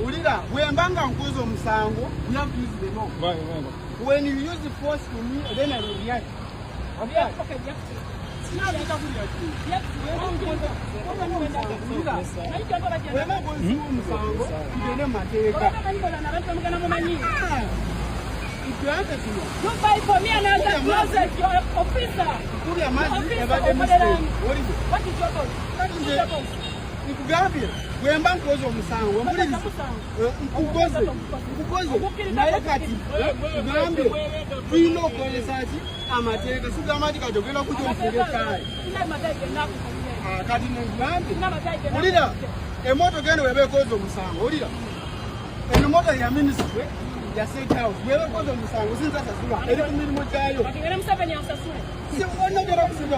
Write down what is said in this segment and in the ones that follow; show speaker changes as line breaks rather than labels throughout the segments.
Ulira, wembanga nkuzo msango, you have to use the law. When you use the force to me, then I will react. Okay, if you answer to me,
you buy for me another closet, your officer.
put your mind about the mistake. What is it?
What is your boss? What is your boss?
Ikugambye wemba nkozo musango mpuliriza nkukoze naye kati tugambye tulina okukozesa ki amateeka sigamba nti kati ogenda kujja omufunge kaayi kati negambye wulira emmotoka eno weba ekoze omusango wulira eno moto ya minisitule ya state house weba ekoze omusango sinzasasula eri ku mirimu gyayo onogera kusiba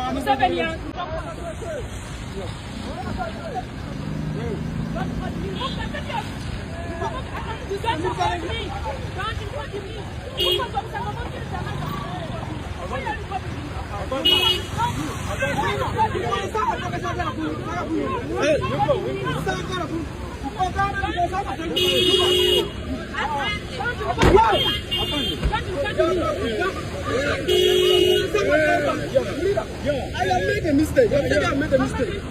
I have made a mistake. I have made a mistake.